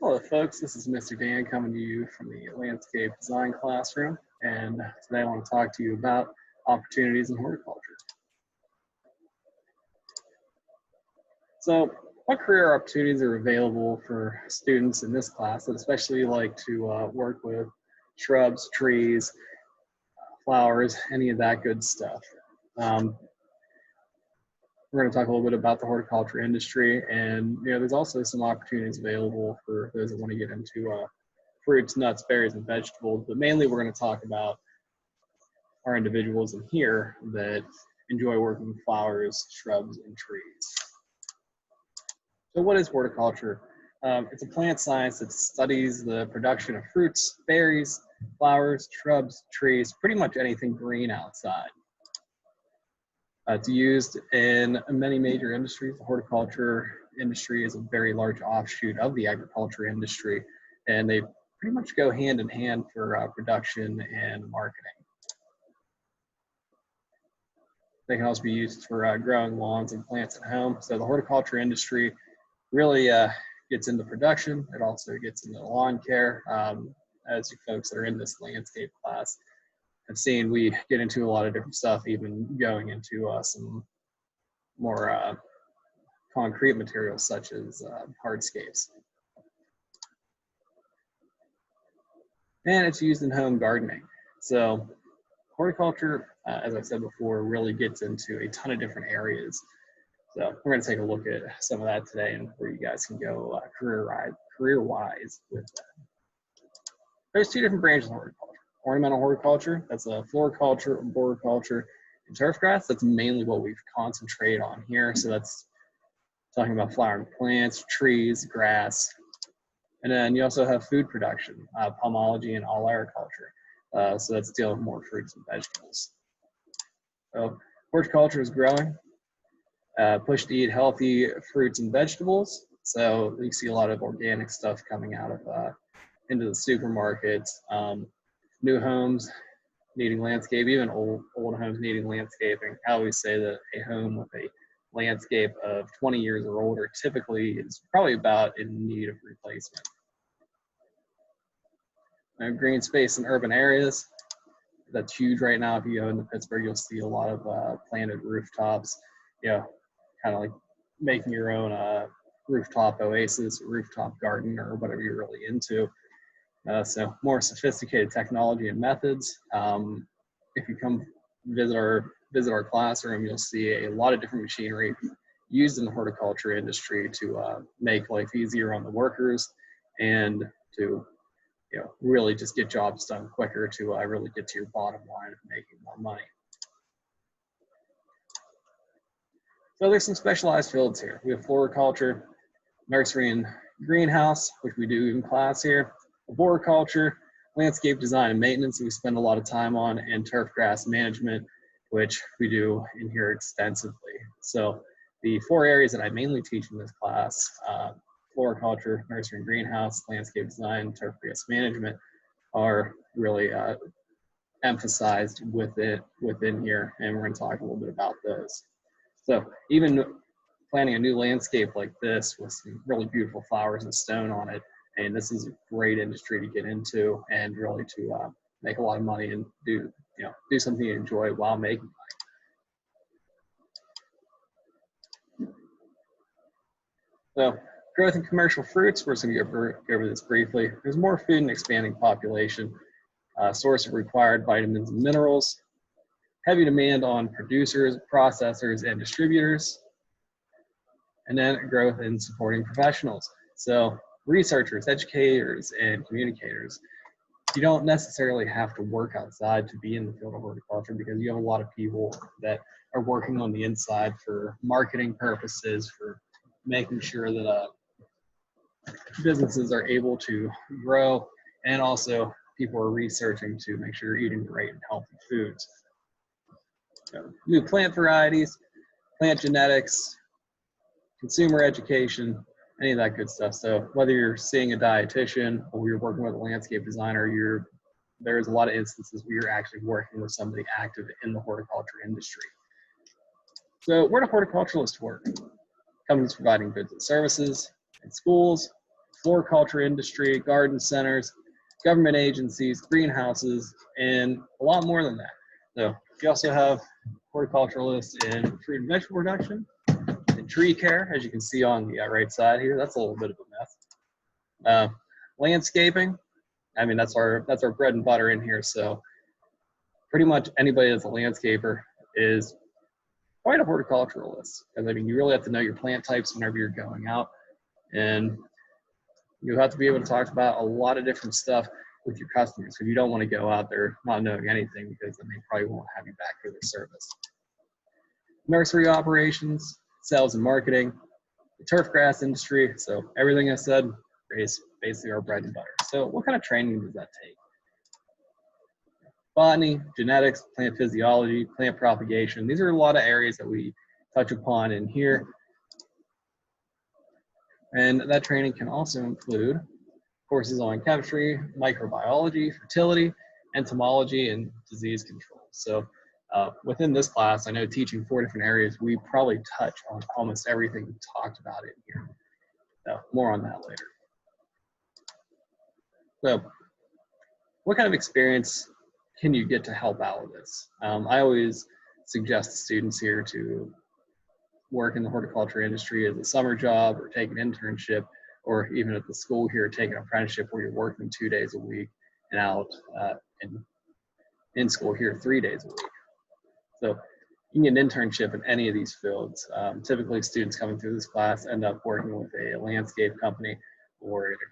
Hello folks, this is Mr. Dan coming to you from the landscape design classroom, and today I want to talk to you about opportunities in horticulture. So what career opportunities are available for students in this class that especially like to work with shrubs, trees, flowers, any of that good stuff? We're going to talk a little bit about the horticulture industry, and there's also some opportunities available for those that want to get into fruits, nuts, berries, and vegetables. But mainly, we're going to talk about our individuals in here that enjoy working with flowers, shrubs, and trees. So, what is horticulture? It's a plant science that studies the production of fruits, berries, flowers, shrubs, trees, pretty much anything green outside. It's used in many major industries. The horticulture industry is a very large offshoot of the agriculture industry, and they pretty much go hand in hand for production and marketing. They can also be used for growing lawns and plants at home. So the horticulture industry really gets into production. It also gets into lawn care. As you folks that are in this landscape class have seen, we get into a lot of different stuff, even going into some more concrete materials such as hardscapes. And it's used in home gardening. So horticulture, as I said before, really gets into a ton of different areas. So we're going to take a look at some of that today and where you guys can go career-wise with that. There's two different branches of horticulture. Ornamental horticulture, that's a floriculture, arboriculture, and turf grass. That's mainly what we've concentrated on here. So that's talking about flowering plants, trees, grass. And then you also have food production, pomology and all agriculture. So that's dealing with more fruits and vegetables. So horticulture is growing, push to eat healthy fruits and vegetables. So you see a lot of organic stuff coming out of into the supermarkets. New homes needing landscape, even old homes needing landscaping. I always say that a home with a landscape of 20 years or older typically is probably about in need of replacement. Green space in urban areas, that's huge right now. If you go into Pittsburgh, you'll see a lot of planted rooftops, kind of like making your own rooftop oasis, rooftop garden, or whatever you're really into. So more sophisticated technology and methods. If you come visit our classroom, you'll see a lot of different machinery used in the horticulture industry to make life easier on the workers and to really just get jobs done quicker to really get to your bottom line of making more money. So there's some specialized fields here. We have floriculture, nursery and greenhouse, which we do in class here, arboriculture, landscape design and maintenance that we spend a lot of time on, and turf grass management, which we do in here extensively. So the four areas that I mainly teach in this class, floriculture, nursery and greenhouse, landscape design, turf grass management, are really emphasized within here, and we're going to talk a little bit about those. So even planting a new landscape like this with some really beautiful flowers and stone on it, and this is a great industry to get into and really to make a lot of money and do something you enjoy while making money. So growth in commercial fruits, we're just going to go over this briefly. There's more food and expanding population, source of required vitamins and minerals, heavy demand on producers, processors, and distributors, and then growth in supporting professionals. So researchers, educators, and communicators. You don't necessarily have to work outside to be in the field of horticulture because you have a lot of people that are working on the inside for marketing purposes, for making sure that businesses are able to grow, and also people are researching to make sure you're eating great and healthy foods. So, new plant varieties, plant genetics, consumer education, any of that good stuff. So whether you're seeing a dietitian or you're working with a landscape designer, there's a lot of instances where you're actually working with somebody active in the horticulture industry. So where do horticulturalists work? Companies providing goods and services, in schools, floriculture industry, garden centers, government agencies, greenhouses, and a lot more than that. So you also have horticulturalists in fruit and vegetable production, and tree care, as you can see on the right side here. That's a little bit of a mess. Landscaping, I mean, that's our bread and butter in here. So pretty much anybody that's a landscaper is quite a horticulturalist. Because I mean, you really have to know your plant types whenever you're going out, and you have to be able to talk about a lot of different stuff with your customers, because you don't want to go out there not knowing anything, because then they probably won't have you back for their service. Nursery operations, sales and marketing, the turf grass industry. So everything I said is basically our bread and butter. So what kind of training does that take? Botany, genetics, plant physiology, plant propagation. These are a lot of areas that we touch upon in here. And that training can also include courses on chemistry, microbiology, fertility, entomology, and disease control. So within this class, I know teaching 4 different areas, we probably touch on almost everything we talked about in here. So more on that later. So what kind of experience can you get to help out with this? I always suggest to students here to work in the horticulture industry as a summer job, or take an internship, or even at the school here, take an apprenticeship where you're working 2 days a week and out in school here 3 days a week. So you can get an internship in any of these fields. Typically students coming through this class end up working with a landscape company or in a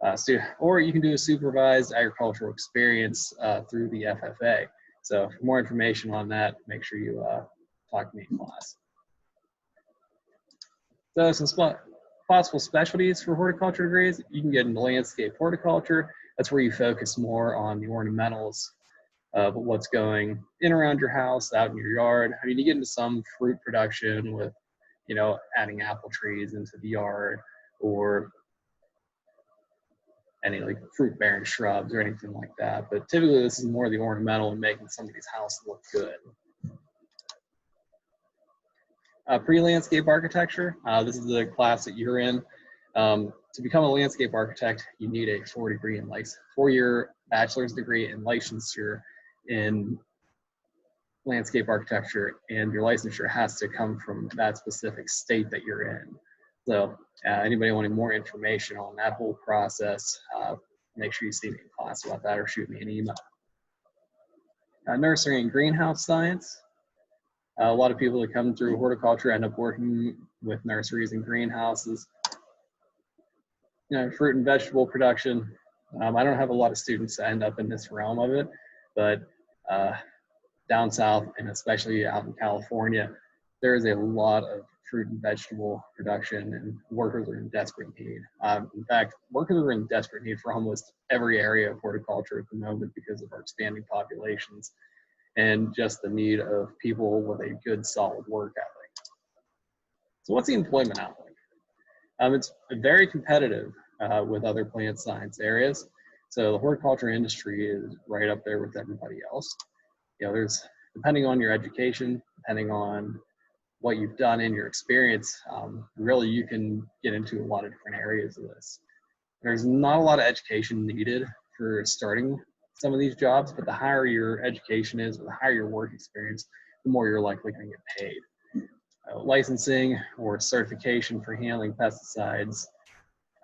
greenhouse. Or you can do a supervised agricultural experience through the FFA. So for more information on that, make sure you talk to me in class. So some possible specialties for horticulture degrees: you can get into landscape horticulture. That's where you focus more on the ornamentals of what's going in around your house, out in your yard. I mean, you get into some fruit production with, you know, adding apple trees into the yard, or any like fruit bearing shrubs or anything like that. But typically this is more the ornamental and making somebody's house look good. Pre-landscape architecture. This is the class that you're in. To become a landscape architect, you need a 4-year bachelor's degree and licensure in landscape architecture, and your licensure has to come from that specific state that you're in. So anybody wanting more information on that whole process, make sure you see me in class about that, or shoot me an email. Nursery and greenhouse science. A lot of people that come through horticulture end up working with nurseries and greenhouses. You know, fruit and vegetable production. I don't have a lot of students that end up in this realm of it, but down south, and especially out in California, there is a lot of fruit and vegetable production, and workers are in desperate need. In fact, workers are in desperate need for almost every area of horticulture at the moment, because of our expanding populations and just the need of people with a good, solid work ethic. So what's the employment outlook? It's very competitive with other plant science areas. So the horticulture industry is right up there with everybody else. You know, there's, depending on your education, depending on what you've done in your experience, really you can get into a lot of different areas of this. There's not a lot of education needed for starting some of these jobs, but the higher your education is, or the higher your work experience, the more you're likely going to get paid. Licensing or certification for handling pesticides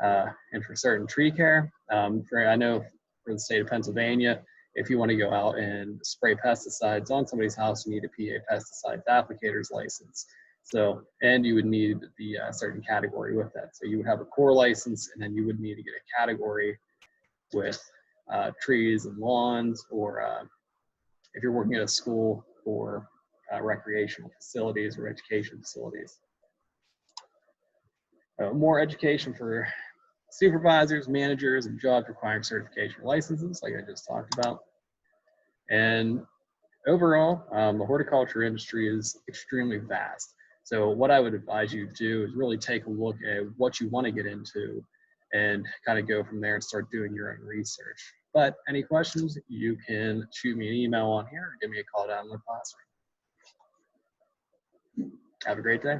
and for certain tree care. I know for the state of Pennsylvania, if you want to go out and spray pesticides on somebody's house, you need a PA pesticides applicator's license. So, and you would need the certain category with that. So you would have a core license, and then you would need to get a category with trees and lawns, or if you're working at a school, for recreational facilities or education facilities. More education for supervisors, managers, and jobs requiring certification or licenses, like I just talked about. And overall, the horticulture industry is extremely vast. So what I would advise you to do is really take a look at what you want to get into, and kind of go from there and start doing your own research. But any questions, you can shoot me an email on here, or give me a call down in the classroom. Have a great day.